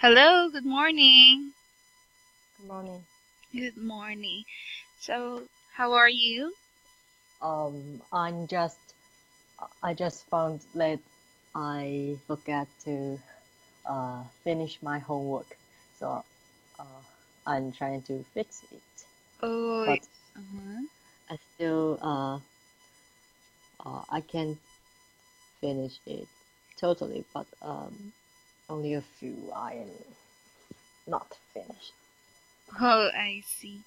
Hello, good morning. Good morning. Good morning. So, how are you? I'm just I just found that I forgot to finish my homework, so uh, I'm trying to fix it, Oh, but uh-huh. I still I can't finish it totally, but only a few I am not finished. Oh, I see.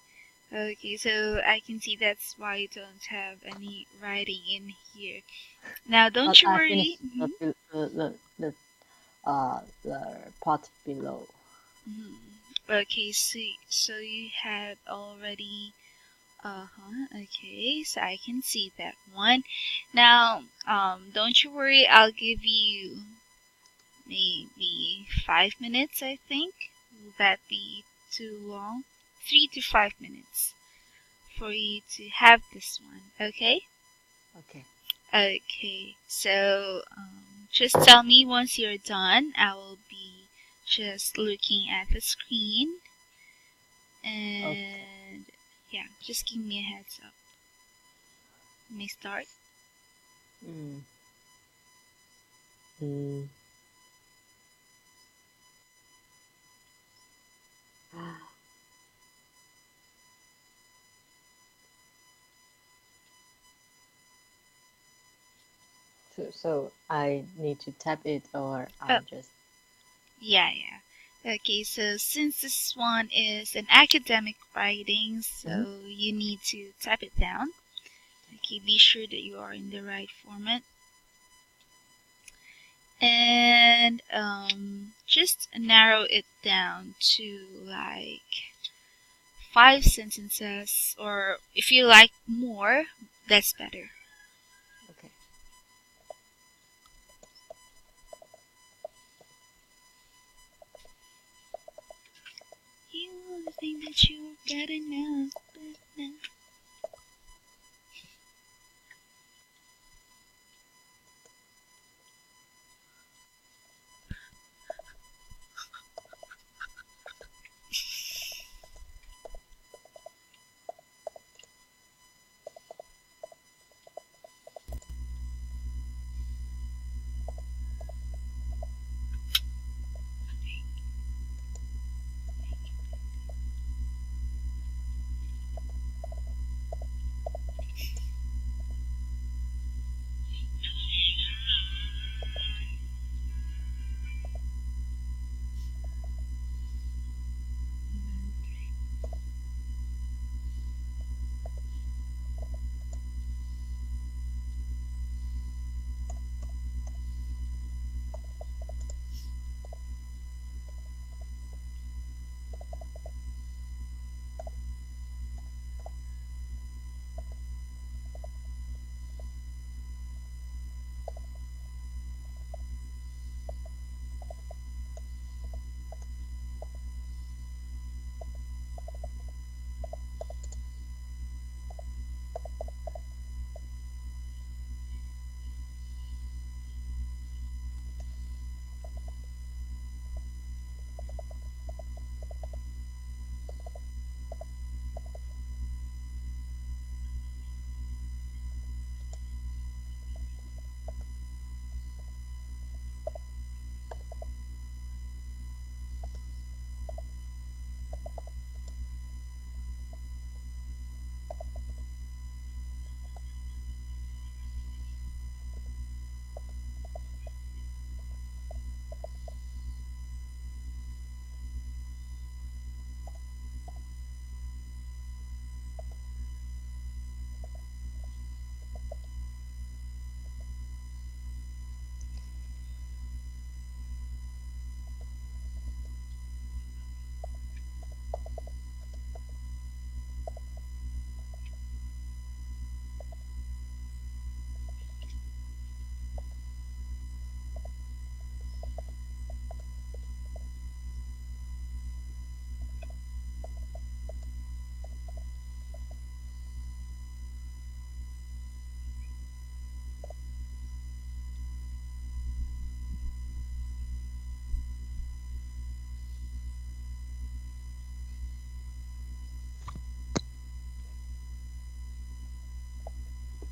Okay, so I can see that's why you don't have any writing in here. Now, But don't you I worry. finished the part below. Okay, so you had already. Uh-huh. Okay, so I can see that one. Now, don't you worry. I'll give you maybe 5 minutes, I think. Will that be too long? 3 to 5 minutes for you to have this one, okay? Okay. Okay, so just tell me once you're done. I will be just looking at the screen Okay. and yeah, just give me a heads up. Let me start. Mm. Mm. So I need to tap it or Oh, I'm just yeah. Okay, so since this one is an academic writing, Mhm. so you need to type it down. Okay, be sure that you are in the right format. And just narrow it down to like 5 sentences, or if you like more, that's better. Okay. You want to think that you got enough, but no.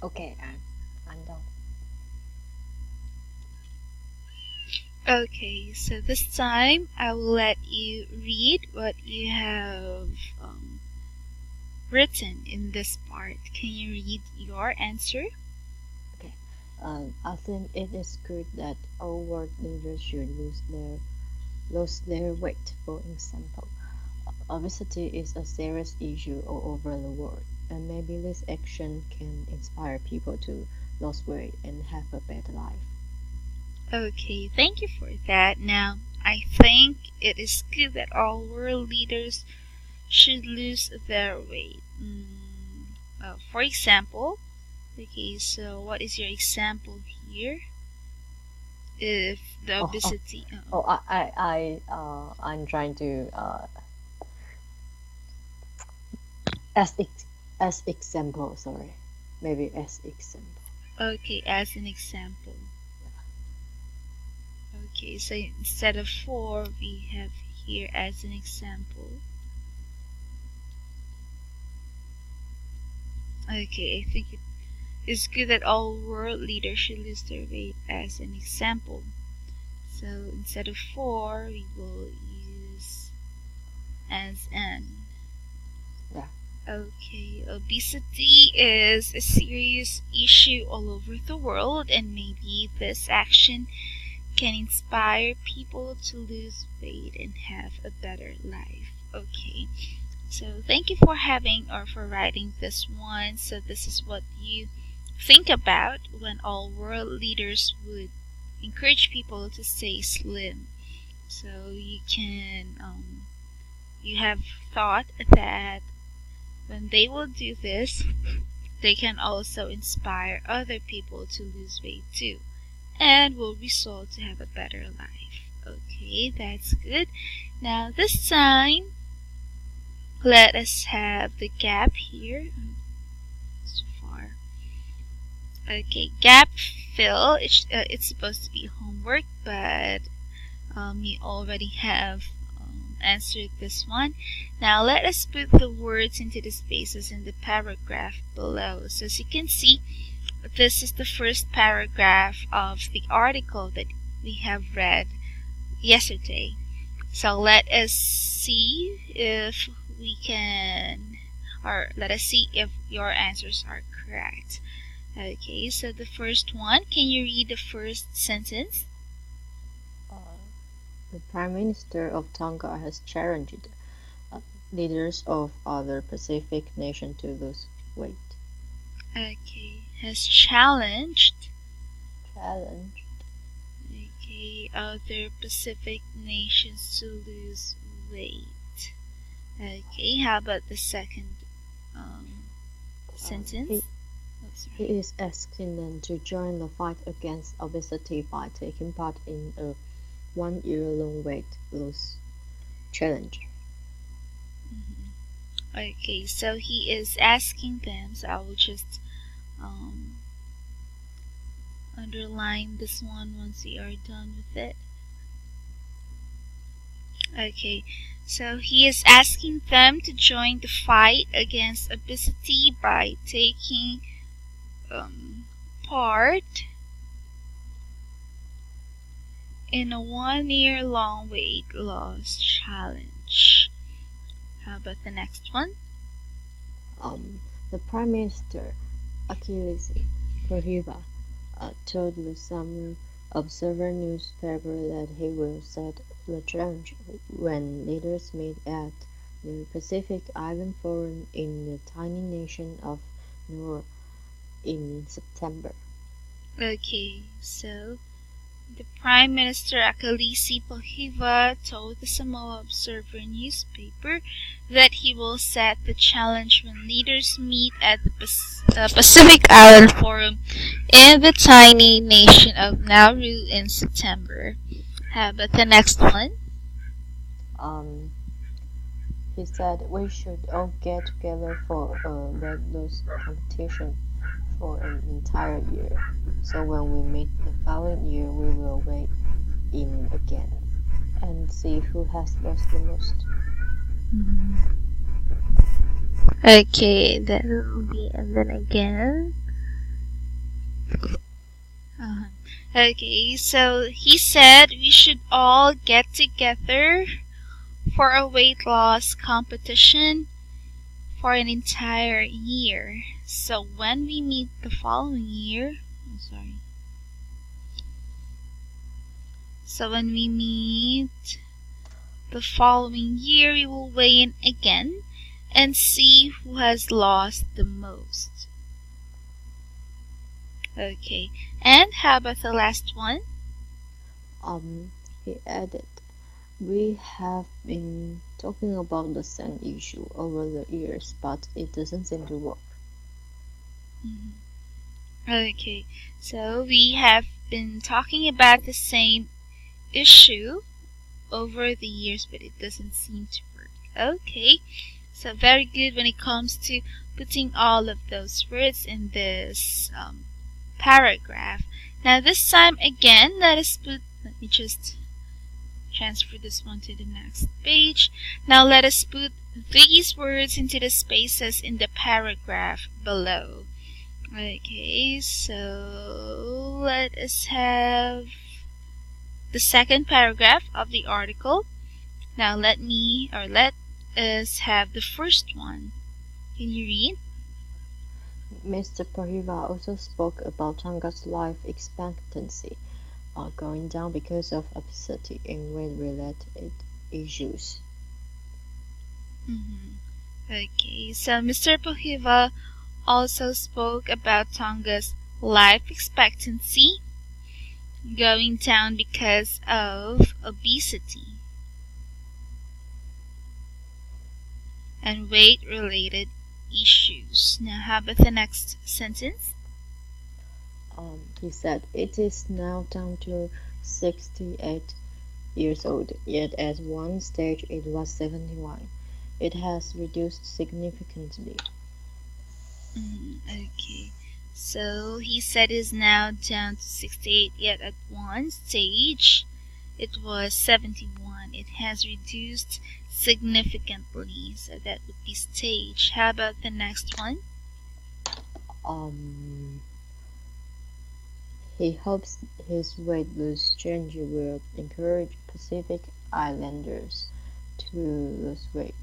Okay, I'm done. Okay, so this time I will let you read what you have written in this part. Can you read your answer? Okay. I think it is good that all world leaders should lose their weight. For example, obesity is a serious issue all over the world, and maybe this action can inspire people to lose weight and have a better life. Okay, thank you for that. Now, I think it is good that all world leaders should lose their weight. For example, okay, so what is your example here? If the Oh, oh, obesity, I'm trying to as as example. Sorry, maybe as example. okay, as an example. Okay, so instead of 4, we have here as an example. Okay, I think it's good that all world leaders should lose their weight as an example. So instead of 4, we will use as an. Yeah. Okay, obesity is a serious issue all over the world, and maybe this action can inspire people to lose weight and have a better life. Okay, so thank you for for writing this one. So this is what you think about when all world leaders would encourage people to stay slim. So you have thought that when they will do this, they can also inspire other people to lose weight too, and will result to have a better life. Okay, that's good. Now this time, let us have the gap here. So far. Okay, gap fill. It's supposed to be homework, but you already have answered this one. Now let us put the words into the spaces in the paragraph below. So as you can see, this is the first paragraph of the article that we have read yesterday. So let us see if we can, or let us see if your answers are correct. Okay, so the first one, can you read the first sentence? The Prime Minister of Tonga has challenged leaders of other Pacific nations to lose weight. Okay, has challenged. Okay, other Pacific nations to lose weight. Okay, how about the second sentence? He is asking them to join the fight against obesity by taking part in a 1-year-long weight loss challenge. Okay, so he is asking them, so I will just underline this one once we are done with it. Okay, so he is asking them to join the fight against obesity by taking part in a 1-year-long weight loss challenge. How about the next one? The Prime Minister, Achilles Prohiba, told the Summer Observer newspaper that he will set the challenge when leaders meet at the Pacific Island Forum in the tiny nation of Nauru in September. Okay, so the Prime Minister Akalisi Pohiva told the Samoa Observer newspaper that he will set the challenge when leaders meet at the Pacific Island Forum in the tiny nation of Nauru in September. How about the next one? He said we should all get together for a weight loss competition for an entire year. So when we meet the following year, we will weigh in again and see who has lost the most. Okay, that will be, and then again. Okay, so he said we should all get together for a weight loss competition for an entire year. So when we meet the following year, So when we meet the following year, we will weigh in again and see who has lost the most. Okay, and how about the last one? He added, we have been talking about the same issue over the years, but it doesn't seem to work. Okay, so we have been talking about the same issue over the years, but it doesn't seem to work. Okay, so very good when it comes to putting all of those words in this paragraph. Now this time again, let me just transfer this one to the next page. Now let us put these words into the spaces in the paragraph below. Okay, so let us have the second paragraph of the article. Now let us have the first one. Can you read? Mr. Pahiva also spoke about Tonga's life expectancy going down because of obesity and weight-related issues. Okay, so Mr. Pahiva also spoke about Tonga's life expectancy going down because of obesity and weight-related issues. Now, how about the next sentence? He said, it is now down to 68 years old, yet at one stage it was 71. It has reduced significantly. Okay, so he said is now down to 68, yet at one stage it was 71. It has reduced significantly, so that would be stage. How about the next one? He hopes his weight loss change will encourage Pacific Islanders to lose weight.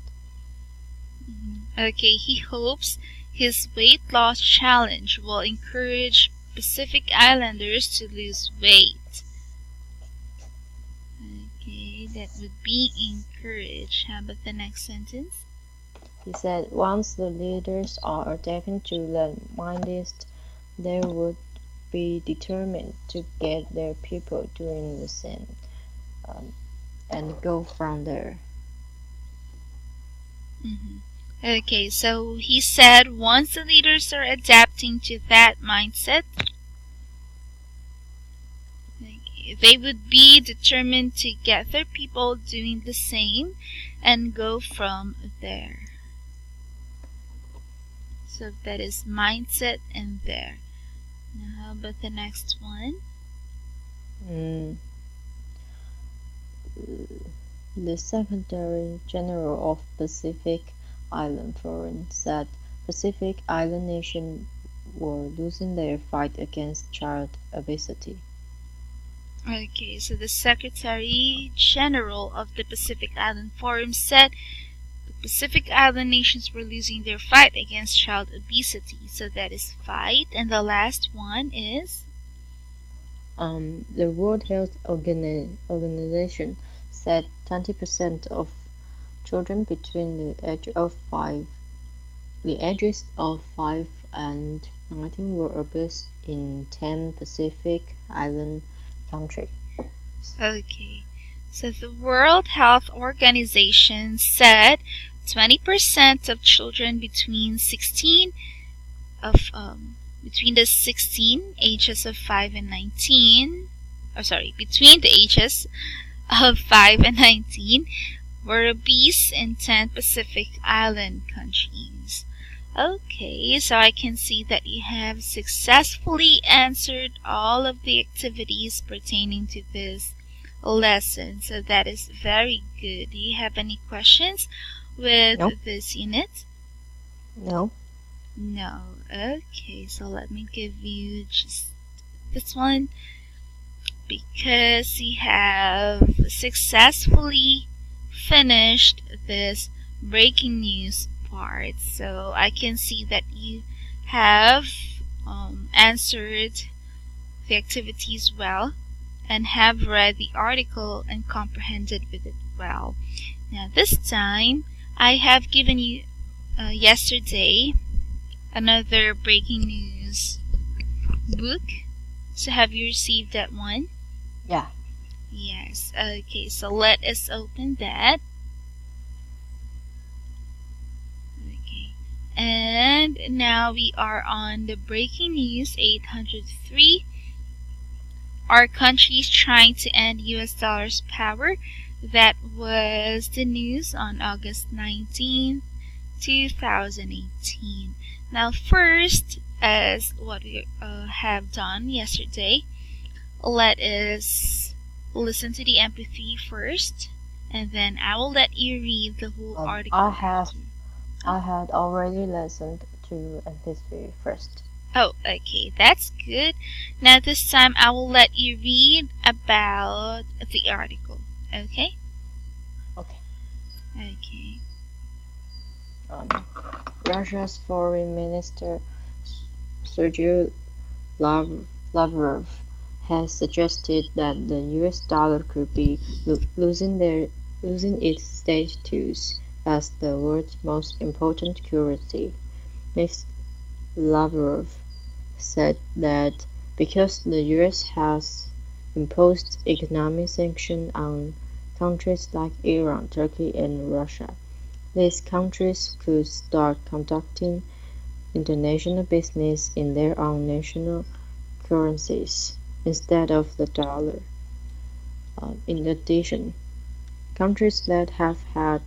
Okay, he hopes his weight loss challenge will encourage Pacific Islanders to lose weight. Okay, that would be encourage. How about the next sentence? He said once the leaders are taken to the mindest, they would be determined to get their people doing the same and go from there. Okay, so he said once the leaders are adapting to that mindset, they would be determined to get their people doing the same and go from there. So that is mindset and there. Now how about the next one? The Secretary General of Pacific Island Forum said Pacific Island nations were losing their fight against child obesity. Okay, so the Secretary General of the Pacific Island Forum said the Pacific Island nations were losing their fight against child obesity. So that is fight. And the last one is? The World Health Organization said 20% of children between the ages of 5 and 19 were obese in 10 Pacific Island countries. Okay, so the World Health Organization said 20% of children between the 16 ages of 5 and 19, between the ages of 5 and 19 were obese in 10 Pacific Island countries. Okay, so I can see that you have successfully answered all of the activities pertaining to this lesson. So that is very good. Do you have any questions with this unit? No. No. Okay, so let me give you just this one because you have successfully finished this breaking news part. So I can see that you have answered the activities well and have read the article and comprehended with it well. Now this time I have given you yesterday another breaking news book. So have you received that one? Yeah. Yes. Okay, so let us open that. Okay. And now we are on the breaking news 803. Our country is trying to end US dollar's power. That was the news on August 19, 2018. Now first, as what we have done yesterday, let us listen to the MP3 first, and then I will let you read the whole article. I had already listened to MP3 first. Oh, okay, that's good. Now this time I will let you read about the article. Okay? Okay. Okay. Russia's Foreign Minister Sergei Lavrov has suggested that the US dollar could be losing its status as the world's most important currency. Mr. Lavrov said that because the US has imposed economic sanctions on countries like Iran, Turkey, and Russia, these countries could start conducting international business in their own national currencies instead of the dollar. In addition, countries that have had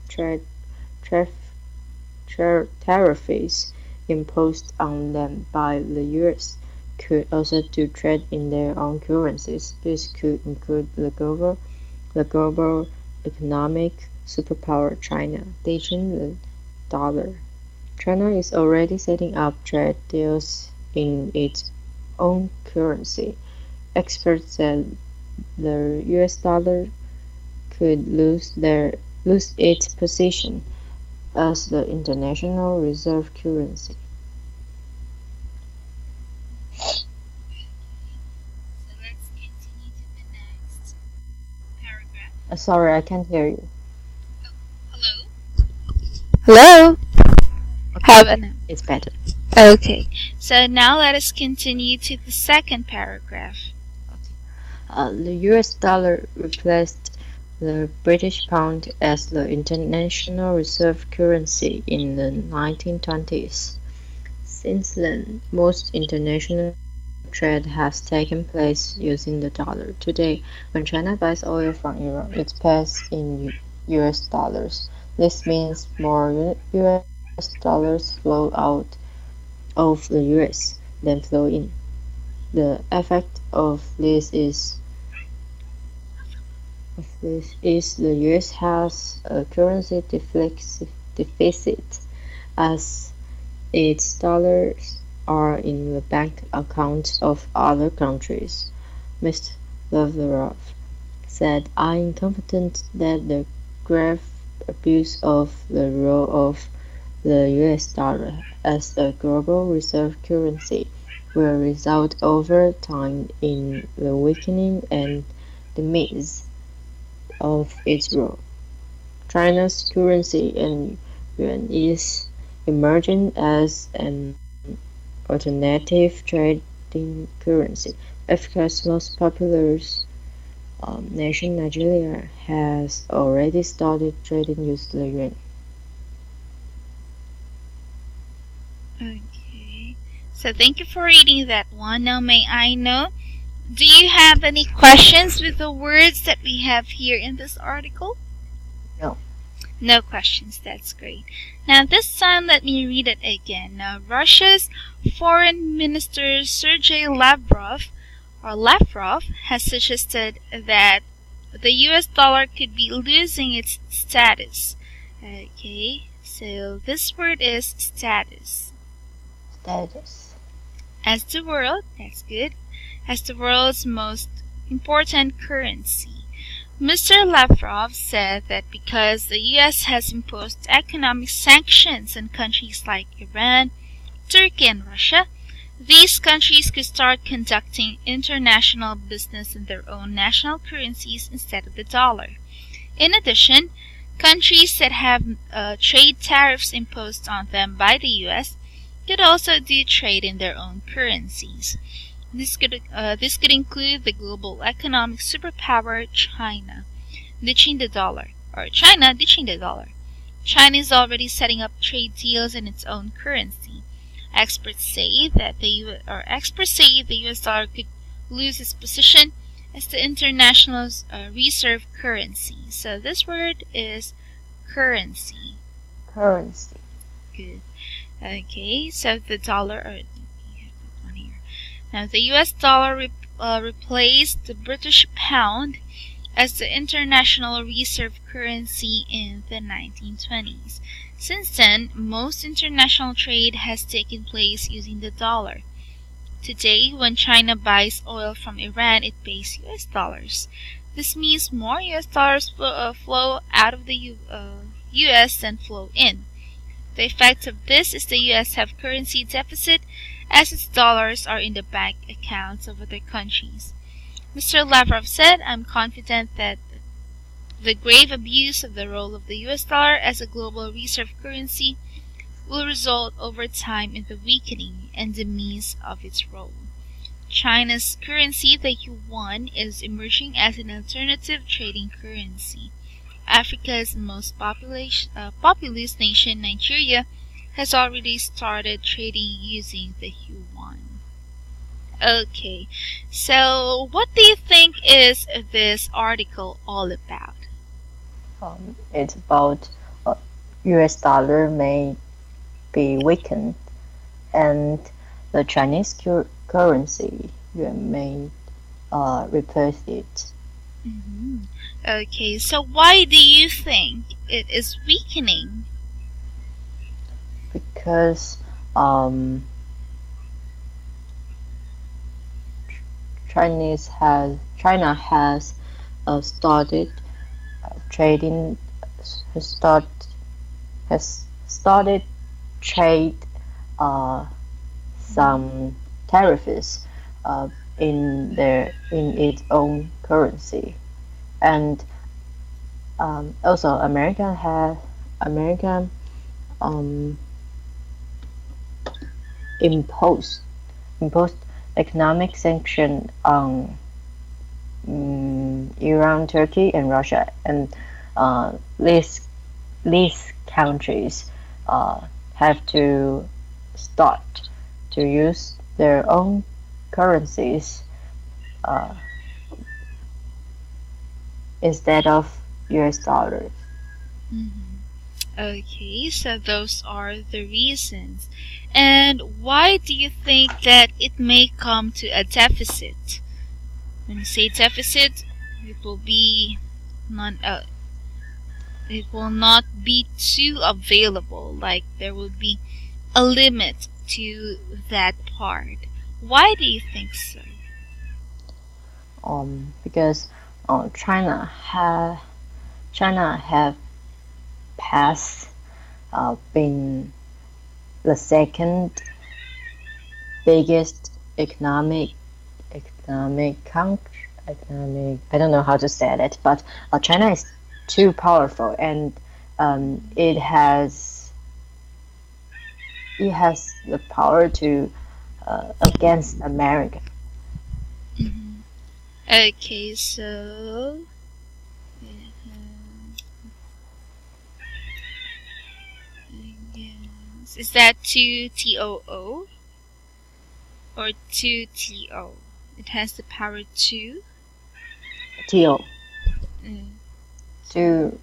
tariffs imposed on them by the US could also do trade in their own currencies. This could include the global economic superpower China, ditching the dollar. China is already setting up trade deals in its own currency. Experts said the US dollar could lose its position as the international reserve currency. So let's continue to the next paragraph. Sorry, I can't hear you. Hello? Hello? Okay. It's better. Okay, so now let us continue to the second paragraph. The US dollar replaced the British pound as the international reserve currency in the 1920s. Since then, most international trade has taken place using the dollar. Today, when China buys oil from Iran, it pays in US dollars. This means more US dollars flow out of the US than flow in. The effect of this is the US has a currency deficit as its dollars are in the bank accounts of other countries. Mr. Lavrov said, "I am confident that the grave abuse of the role of the US dollar as a global reserve currency will result over time in the weakening and demise of its role. China's currency and yuan is emerging as an alternative trading currency. Africa's most populous nation, Nigeria, has already started trading using the yuan." Okay, so thank you for reading that one. Now may I know, do you have any questions with the words that we have here in this article? No. No questions, that's great. Now this time let me read it again. Now Russia's Foreign Minister Sergei Lavrov has suggested that the US dollar could be losing its status. Okay, so this word is status. Status. As the world, that's good. as the world's most important currency. Mr. Lavrov said that because the US has imposed economic sanctions on countries like Iran, Turkey, and Russia, these countries could start conducting international business in their own national currencies instead of the dollar. In addition, countries that have trade tariffs imposed on them by the US could also do trade in their own currencies. This could include the global economic superpower China ditching the dollar, or China ditching the dollar. China is already setting up trade deals in its own currency. Experts say the US dollar could lose its position as the international reserve currency. So this word is currency. Currency. Good. Okay, so the dollar. Now, the US dollar replaced the British pound as the international reserve currency in the 1920s. Since then, most international trade has taken place using the dollar. Today, when China buys oil from Iran, it pays US dollars. This means more US dollars flow out of the US than flow in. The effect of this is the US have currency deficit as its dollars are in the bank accounts of other countries. Mr. Lavrov said, "I'm confident that the grave abuse of the role of the US dollar as a global reserve currency will result over time in the weakening and demise of its role. China's currency, the yuan, is emerging as an alternative trading currency. Africa's most populous nation, Nigeria, has already started trading using the yuan." Okay, so what do you think is this article all about? It's about US dollar may be weakened and the Chinese currency may replace it. Okay, so why do you think it is weakening? Because China has started trading has started trade some tariffs in its own currency, and also American imposed economic sanction on Iran, Turkey, and Russia, and these countries have to start to use their own currencies instead of US dollars. Okay, so those are the reasons. And why do you think that it may come to a deficit? When you say deficit, it will not be too available, like there will be a limit to that part. Why do you think so? Because China have past been the second biggest economic country. I don't know how to say it, but China is too powerful, and it has the power to against America. Okay, so is that 2TOO or 2TO? It has the power to TO to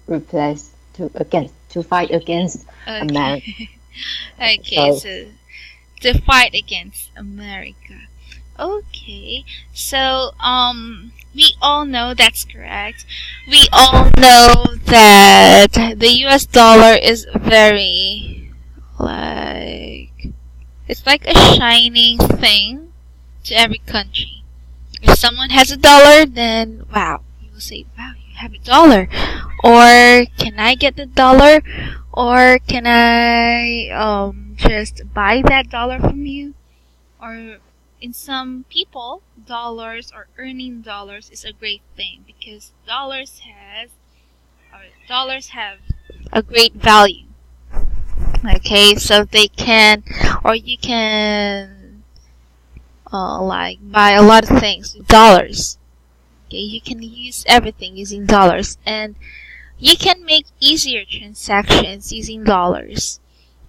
fight against America. Okay, so to fight against America. Okay, so we all know that's correct. We all know that the US dollar is very it's like a shining thing to every country. If someone has $1, then wow, you will say, wow, you have $1. Or can I get the dollar? Or can I just buy that dollar from you? Or in some people, dollars or earning dollars is a great thing because dollars have a great value. Okay, so they can, or you can like buy a lot of things with dollars. Okay, you can use everything using dollars, and you can make easier transactions using dollars.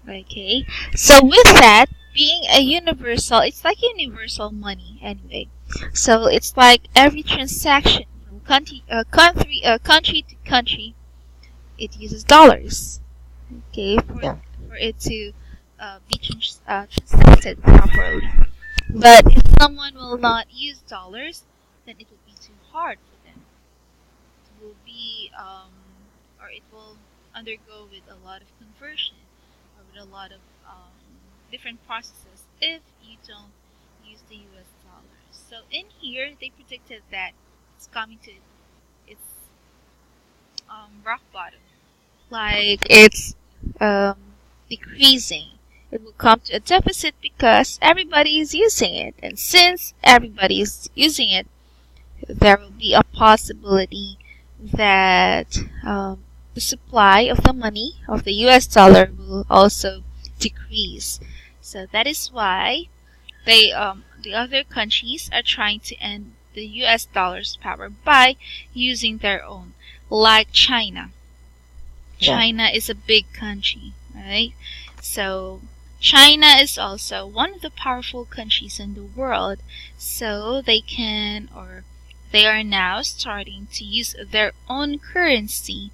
Okay, so with that being a universal, it's like universal money anyway. So it's like every transaction from country to country, it uses dollars. Okay, Yeah. for it to be transacted properly. But if someone will not use dollars, then it will be too hard for them. It will be or it will undergo with a lot of conversion or with a lot of different processes if you don't use the US dollar. So in here, they predicted that it's coming to its rock bottom. Like it's um, decreasing. It will come to a deficit because everybody is using it. And since everybody is using it, there will be a possibility that the supply of the money of the US dollar will also decrease. So that is why the other countries are trying to end the US dollar's power by using their own, like China. Yeah. China is a big country, right? So China is also one of the powerful countries in the world. So they are now starting to use their own currency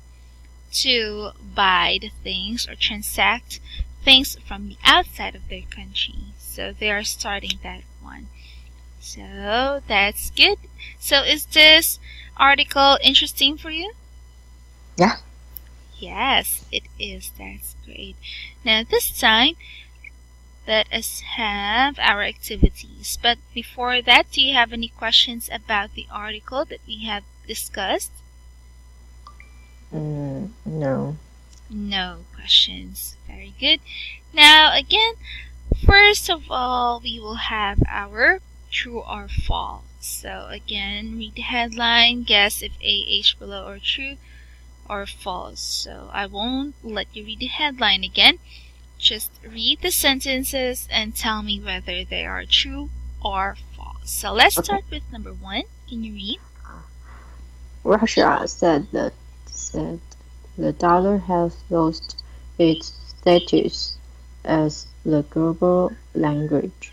to buy the things or transact things from the outside of their country. So they are starting that one. So that's good. So is this article interesting for you? Yeah. Yes, it is. That's great. Now this time, let us have our activities. But before that, do you have any questions about the article that we have discussed? No. No questions. Very good. Now again, first of all, we will have our true or false. So again, read the headline, guess if AH below or true or false. So I won't let you read the headline again. Just read the sentences and tell me whether they are true or false. So let's start with number 1. Can you read? Russia said the dollar has lost its status as the global language.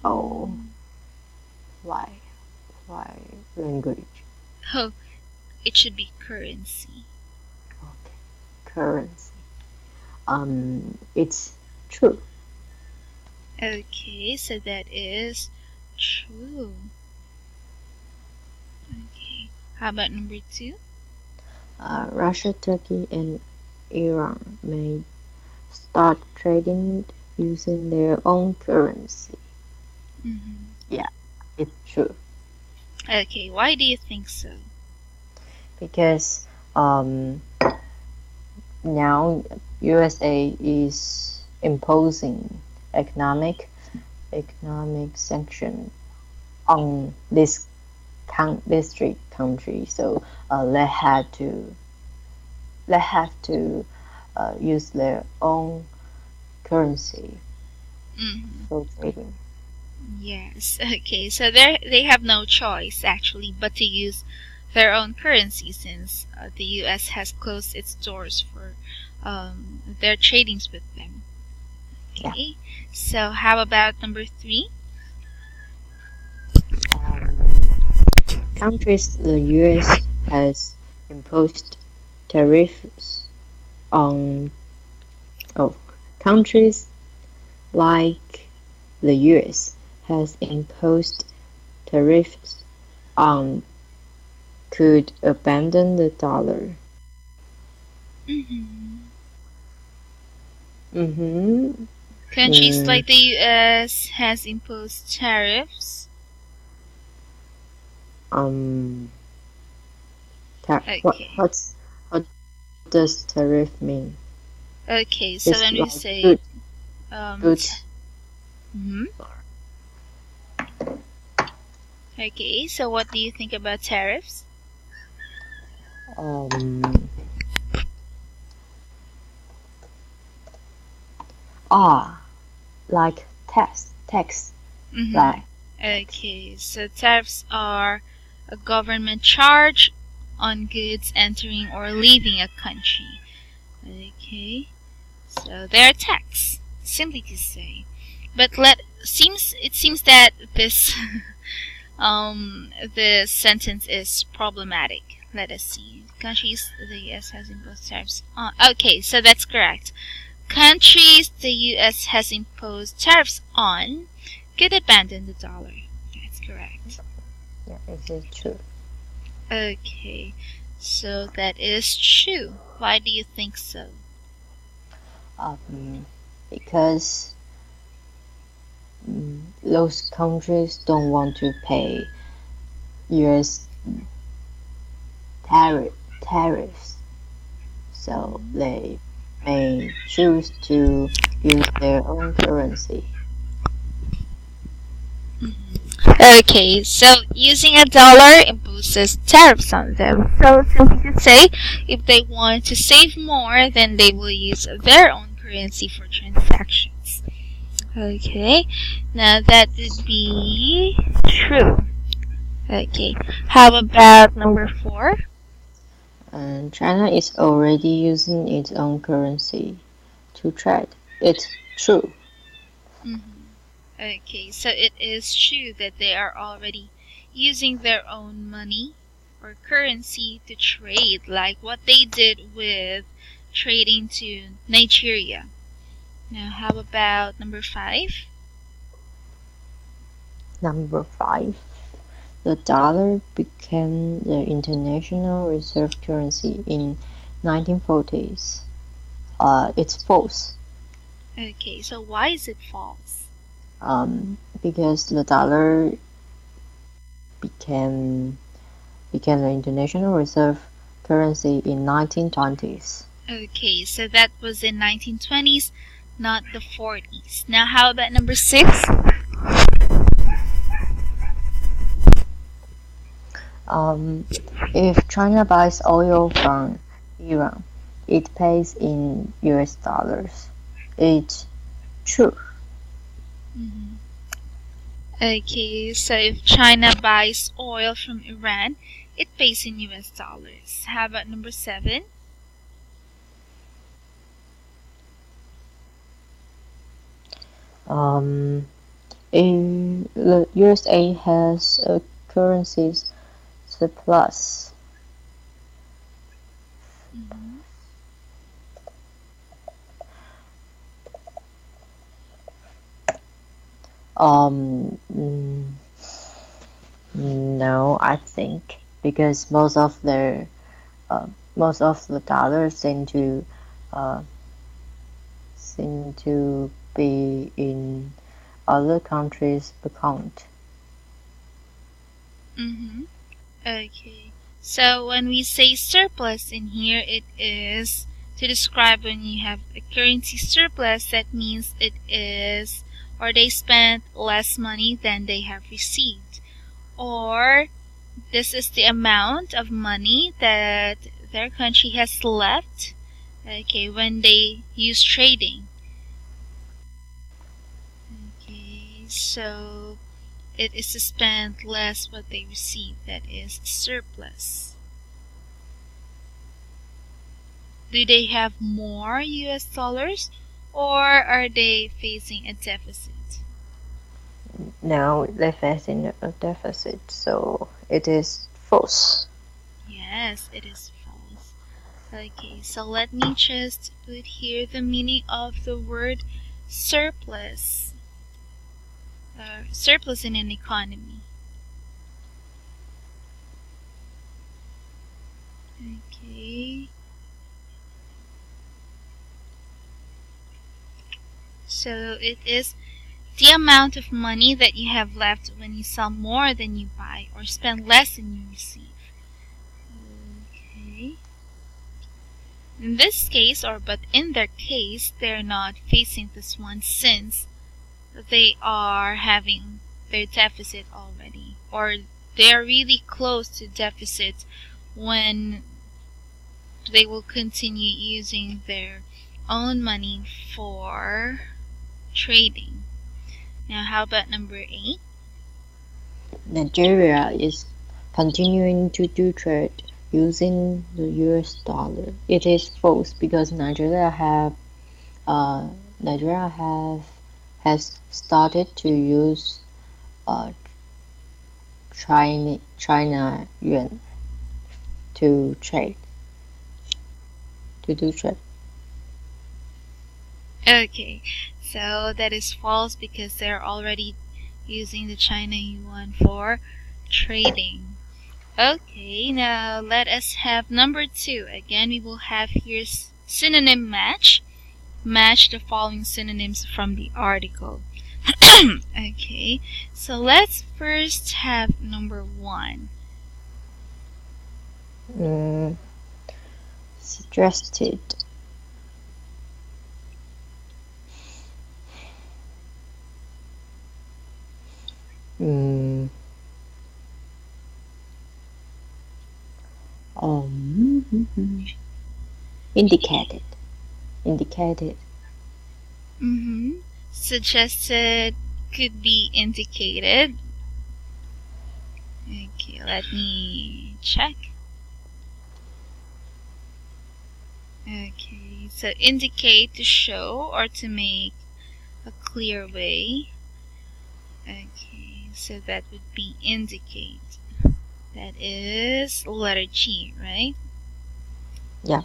Oh, why language? Oh, it should be currency. Okay, currency. It's true. Okay, so that is true. Okay, how about number 2? Russia, Turkey, and Iran may start trading using their own currency. Yeah, it's true. Okay, why do you think so? Because now USA is imposing economic sanction on this country, so they have to use their own currency for trading. Yes. Okay, so they have no choice actually but to use their own currency since the U.S. has closed its doors for their tradings with them. Okay. Yeah. So how about number 3? Countries the U.S. has imposed tariffs on countries like the U.S. has imposed tariffs on could abandon the dollar. Countries like the US has imposed tariffs. Okay. What does tariff mean? Okay, so when we say goods. Okay, so what do you think about tariffs? Like tax. Like. Okay, so tariffs are a government charge on goods entering or leaving a country. Okay, so they're a tax, simply to say. But it seems that this this sentence is problematic. Let us see. Countries the U.S. has imposed tariffs on. Okay, so that's correct. Countries the U.S. has imposed tariffs on could abandon the dollar. That's correct. Yeah, is it true? Okay, so that is true. Why do you think so? Because those countries don't want to pay U.S. tariffs, so they may choose to use their own currency. Okay, so using a dollar imposes tariffs on them. So simply to say, if they want to save more, then they will use their own currency for transactions. Okay, now that would be true. Okay, how about number 4? And China is already using its own currency to trade. It's true. Okay, so it is true that they are already using their own money or currency to trade, like what they did with trading to Nigeria. Now, how about number 5? Number 5. The dollar became the international reserve currency in 1940s. It's false. Okay, so why is it false? Because the dollar became the international reserve currency in 1920s. Okay, so that was in 1920s, not the 40s. Now, how about number 6? If China buys oil from Iran, it pays in US dollars. It's true. Okay, so if China buys oil from Iran, it pays in US dollars. How about number 7? The USA has a currency surplus. No, I think because most of the dollars seem to be in other countries' account. Okay, so when we say surplus in here, it is to describe when you have a currency surplus. That means it is, or they spent less money than they have received, or this is the amount of money that their country has left, okay, when they use trading. Okay, so it is to spend less what they receive, that is surplus. Do they have more US dollars, or are they facing a deficit? Now they're facing a deficit, so it is false. Yes, it is false. Okay, so let me just put here the meaning of the word surplus. Surplus in an economy. Okay. So it is the amount of money that you have left when you sell more than you buy or spend less than you receive. Okay. In this case, but in their case, they're not facing this one since they are having their deficit already, or they're really close to deficit when they will continue using their own money for trading. Now, how about number 8? Nigeria is continuing to do trade using the US dollar. It is false because Nigeria has started to use China yuan to do trade. Okay, so that is false because they're already using the China yuan for trading. Okay, now let us have number 2. Again, we will have here synonym match. Match the following synonyms from the article. Okay, so let's first have number 1. Suggested. Indicated. Suggested could be indicated. Okay, let me check. Okay, so indicate to show or to make a clear way. Okay, so that would be indicate. That is letter G, right? Yeah.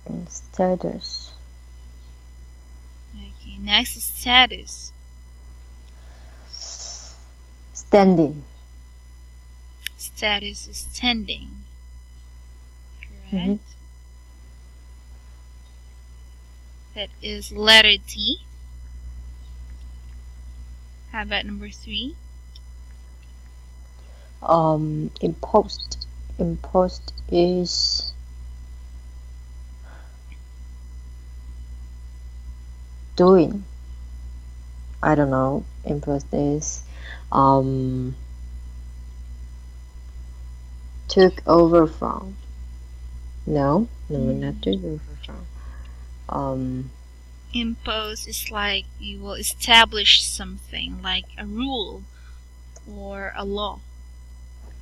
And status. Okay, next is status. Standing. Status is standing. Correct. That is letter T. How about number 3? Imposed. Imposed is doing. I don't know. Imposed is took over from. No, not took over from. Impose is like you will establish something, like a rule or a law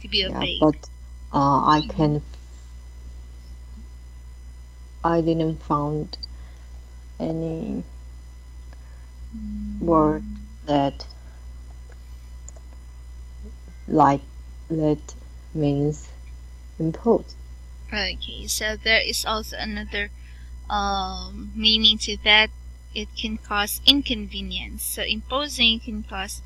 to be obeyed. But I didn't find any word that means impose. Okay, so there is also another meaning to that. It can cause inconvenience. So imposing can cause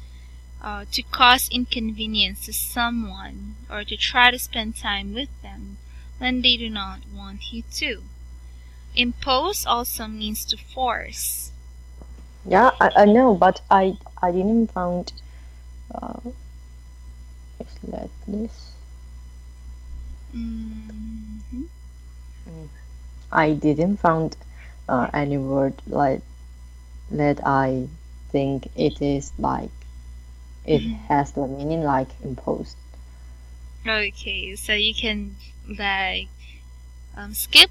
to cause inconvenience to someone or to try to spend time with them when they do not want you to. Impose also means to force. Yeah, I know, but I didn't find like this. I didn't find any word like that. I think it is like it has the meaning like imposed. Okay, so you can like skip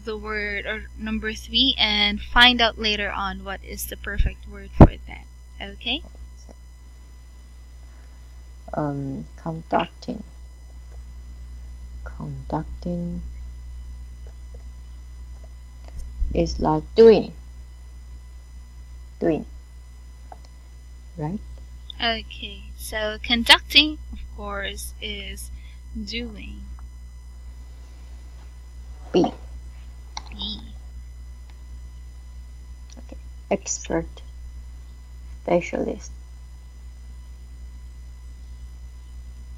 the word or number 3 and find out later on what is the perfect word for that. Okay? Conducting is like doing, right? Okay, so conducting, of course, is doing. B. Okay. Expert, specialist.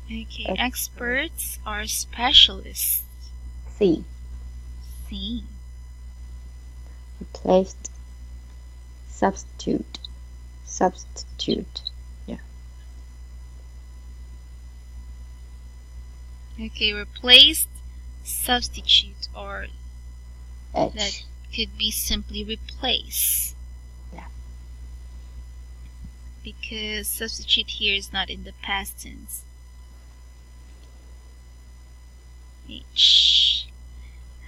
Okay, experts are specialists. C. Replaced. Substitute. Yeah. Okay, replaced, substitute, or H. that could be simply replace. Yeah. Because substitute here is not in the past tense. H.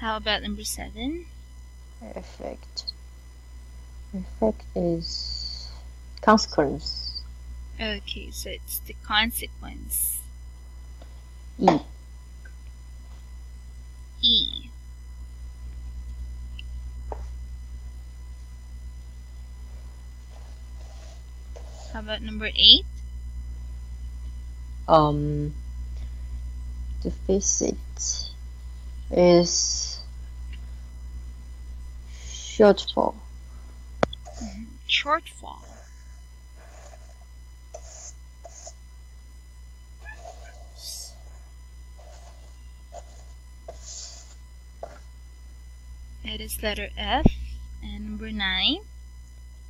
How about number 7? Effect. Effect is consequence. Okay, so it's the consequence. E. E. How about number 8? Deficit is shortfall. Shortfall. It is letter F. And number 9?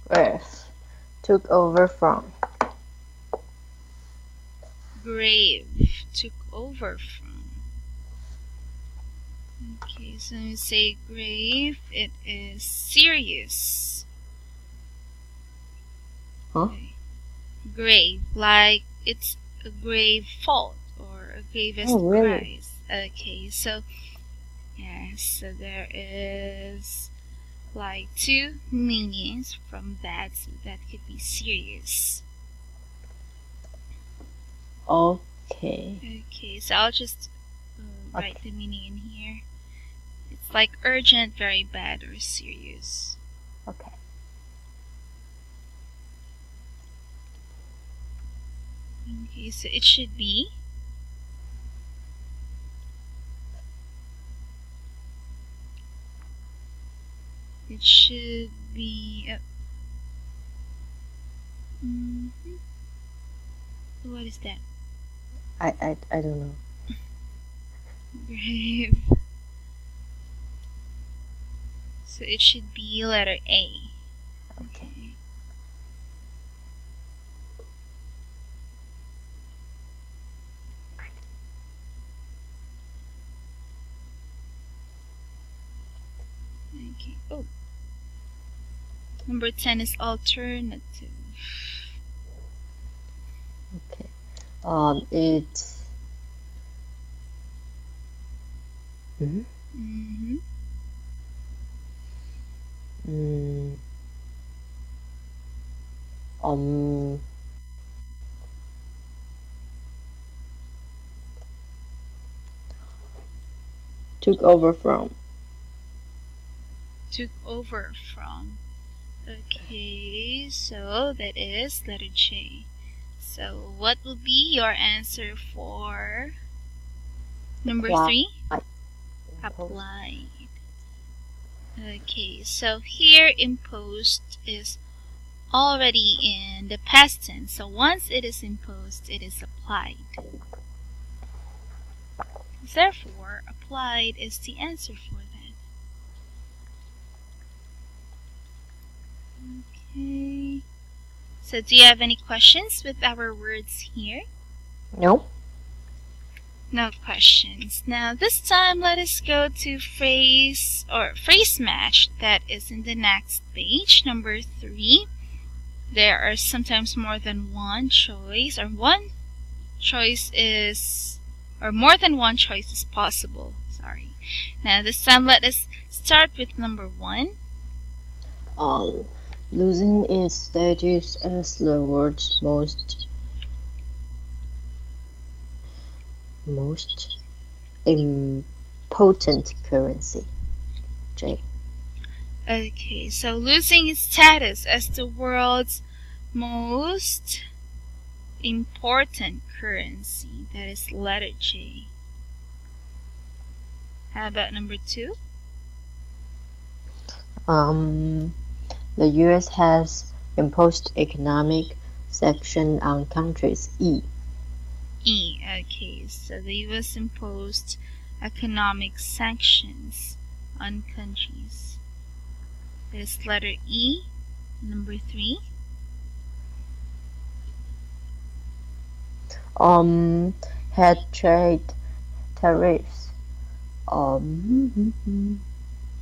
Grave. Took over from. Grave. Took over from. Okay, so when you say grave, it is serious. Huh? Okay. Grave, like it's a grave fault or a gravest Really? prize. Okay, so yes, so there is like 2 meanings from that, so that could be serious. Okay. Okay, so I'll just write the meaning in here. It's like urgent, very bad, or serious. Okay. Okay, so it should be what is that? I don't know. Grave. So it should be letter A. Okay. Okay. Oh. Number 10 is alternative. Okay. It. Took over from. Took over from. Okay, so that is letter J. So what will be your answer for number 3? Applied. Okay, so here imposed is already in the past tense. So once it is imposed, it is applied. Therefore, applied is the answer for that. Okay. So do you have any questions with our words here? No. No questions. Now this time let us go to phrase match that is in the next page, number 3. There are sometimes more than one choice, or more than one choice is possible. Sorry. Now this time let us start with number 1. Losing its status as the world's most important currency. J. Okay, so losing its status as the world's most important currency. That is letter J. How about number 2? The U.S. has imposed economic sanction on countries. E. E. Okay, so the U.S. imposed economic sanctions on countries. That is letter E. Number 3. Had trade tariffs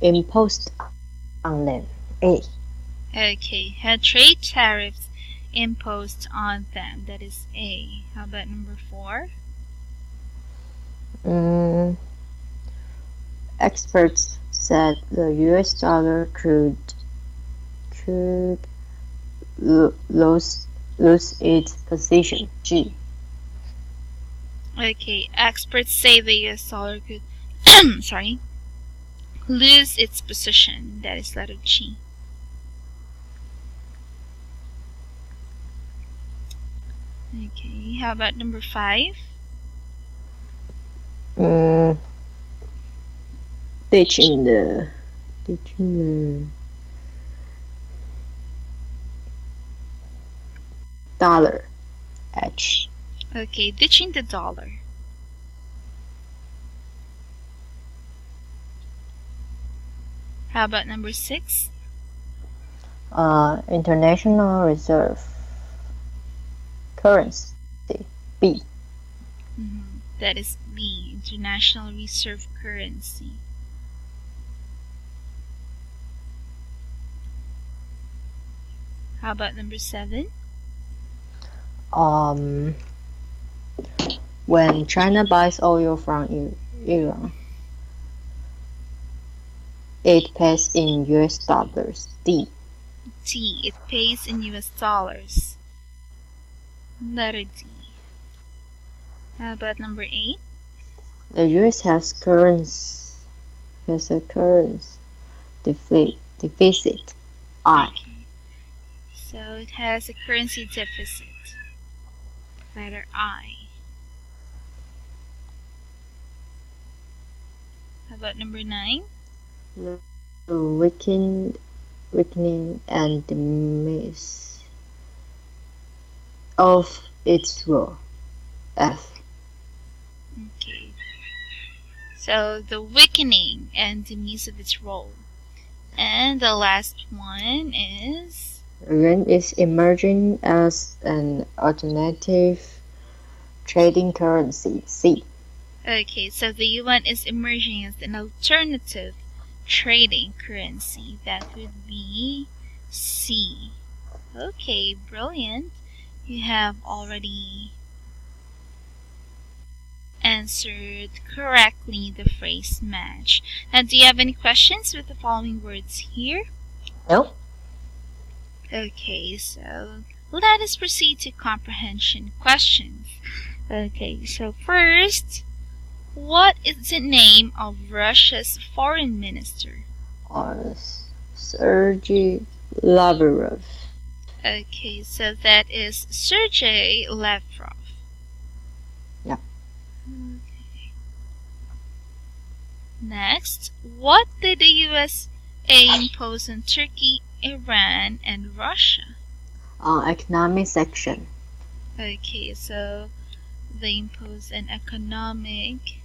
imposed on them. A. Okay, had trade tariffs imposed on them. That is A. How about number 4? Experts said the US dollar could lose its position. G. Okay, experts say the US dollar could lose its position. That is letter G. Okay, how about number 5? Ditching the dollar. H. Okay, ditching the dollar. How about number 6? International reserve currency. B. That is B. International reserve currency. How about number 7? When China buys oil from Iran, it pays in US dollars. D. D. It pays in US dollars. Letter D. How about number 8? The US has a currency deficit. I. Okay. So it has a currency deficit. Letter I. How about number 9? The weakening and demise of its role. F. Okay. So the weakening and demise of its role. And the last one is Yuan is emerging as an alternative trading currency. C. okay, so the yuan is emerging as an alternative trading currency. That would be C. Okay, brilliant. You have already answered correctly the phrase match. Now, do you have any questions with the following words here? No. Okay, so let us proceed to comprehension questions. Okay, so first, what is the name of Russia's foreign minister? Sergei Lavrov. Okay, so that is Sergei Lavrov. Yeah. Okay. Next, what did the USA impose on Turkey, Iran, and Russia? Economic section. Okay, so they impose an economic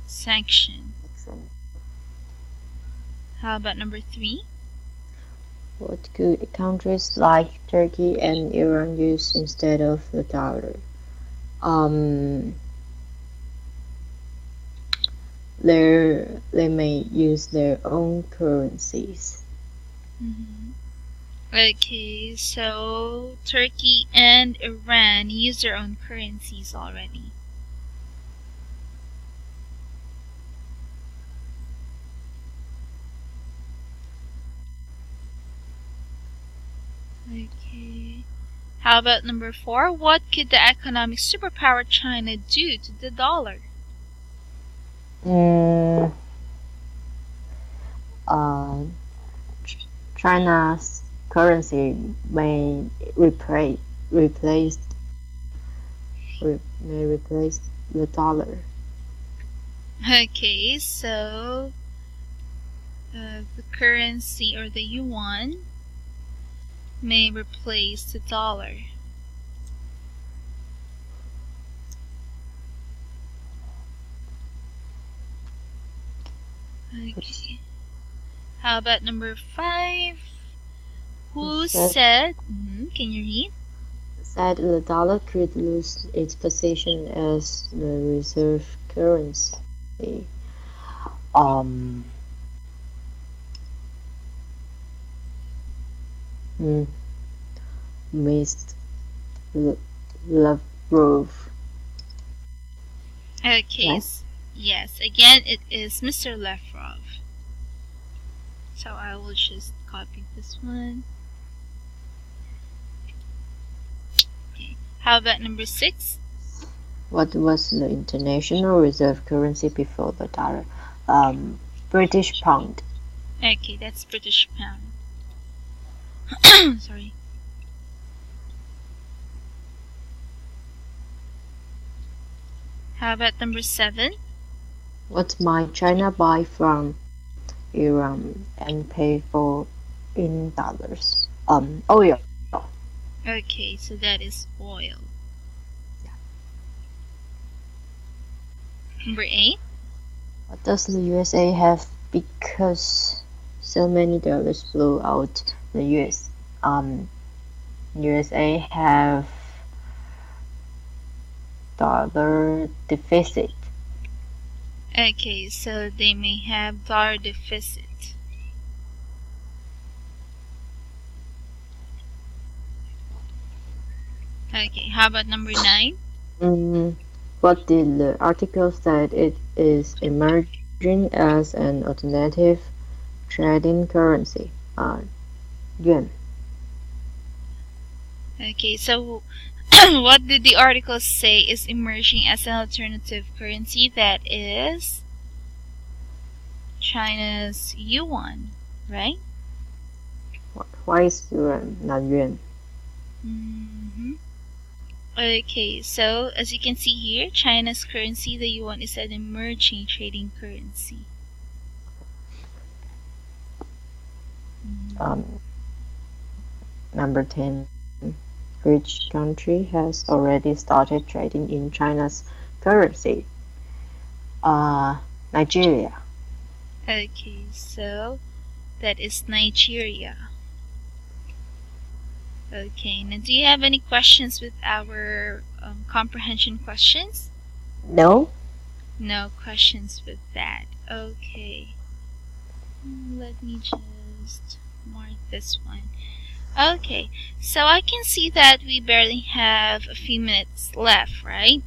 sanction. How about number 3? What could countries like Turkey and Iran use instead of the dollar? They may use their own currencies. Okay, so Turkey and Iran use their own currencies already. Okay. How about number 4? What could the economic superpower China do to the dollar? China's currency may replace the dollar. Okay, so the currency or the yuan may replace the dollar. Okay. How about number 5? Who Said, said? Can you read? said the dollar could lose its position as the reserve currency. Um, mm, Missed Lavrov. Okay. Right? Yes. Again, it is Mr. Lavrov. So I will just copy this one. Okay. How about number 6? What was the international reserve currency before the dollar? British pound. Okay, that's British pound. Sorry. How about number 7? What might China buy from Iran and pay for in dollars? Oil. Okay, so that is oil. Number 8? What does the USA have because so many dollars blew out the US? USA have dollar deficit. Okay, so they may have dollar deficit. Okay, how about number 9? What did the article said? It is emerging as an alternative trading currency. Yuan. Okay, so what did the article say is emerging as an alternative currency? That is China's yuan, right? Why is yuan not yuan? Okay, so as you can see here, China's currency, the yuan, is an emerging trading currency. Number 10. Which country has already started trading in China's currency? Nigeria. Okay, so that is Nigeria. Okay, now do you have any questions with our comprehension questions? No? No questions with that. Okay. Let me just mark this one. Okay, so I can see that we barely have a few minutes left, right?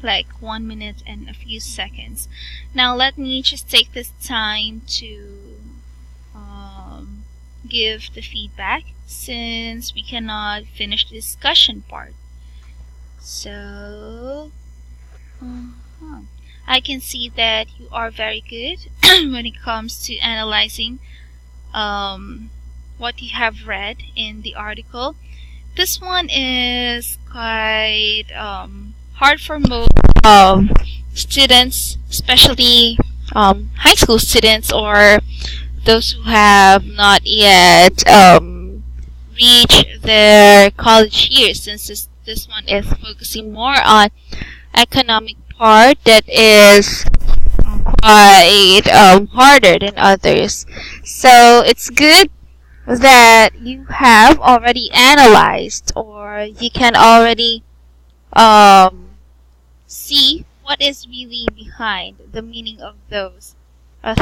Like 1 minute and a few seconds. Now let me just take this time to give the feedback since we cannot finish the discussion part. So I can see that you are very good when it comes to analyzing what you have read in the article. This one is quite hard for most students, especially high school students or those who have not yet reached their college years, since this one is focusing more on economic part that is quite harder than others. So it's good that you have already analyzed, or you can already see what is really behind the meaning of those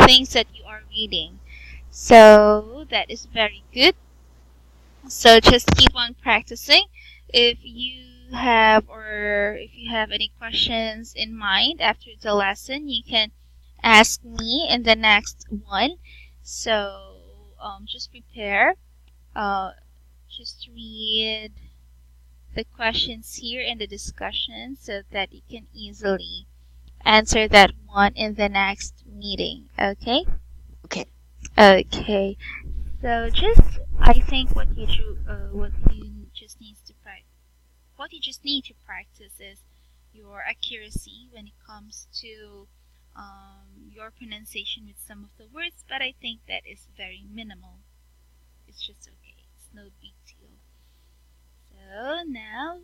things that you are reading. So that is very good. So just keep on practicing. If you have any questions in mind after the lesson, you can ask me in the next one. So just prepare. Just read the questions here in the discussion so that you can easily answer that one in the next meeting. Okay? Okay. Okay. So I think what you just need to practice is your accuracy when it comes to your pronunciation with some of the words, but I think that is very minimal. It's just okay. It's no big deal. So now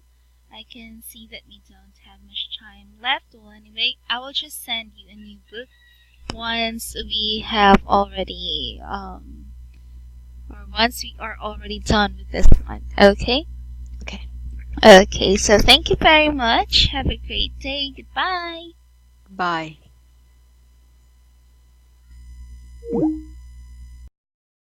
I can see that we don't have much time left. Well, anyway, I will just send you a new book once we have already or once we are already done with this one. Okay? Okay. Okay, so thank you very much. Have a great day. Goodbye. Bye.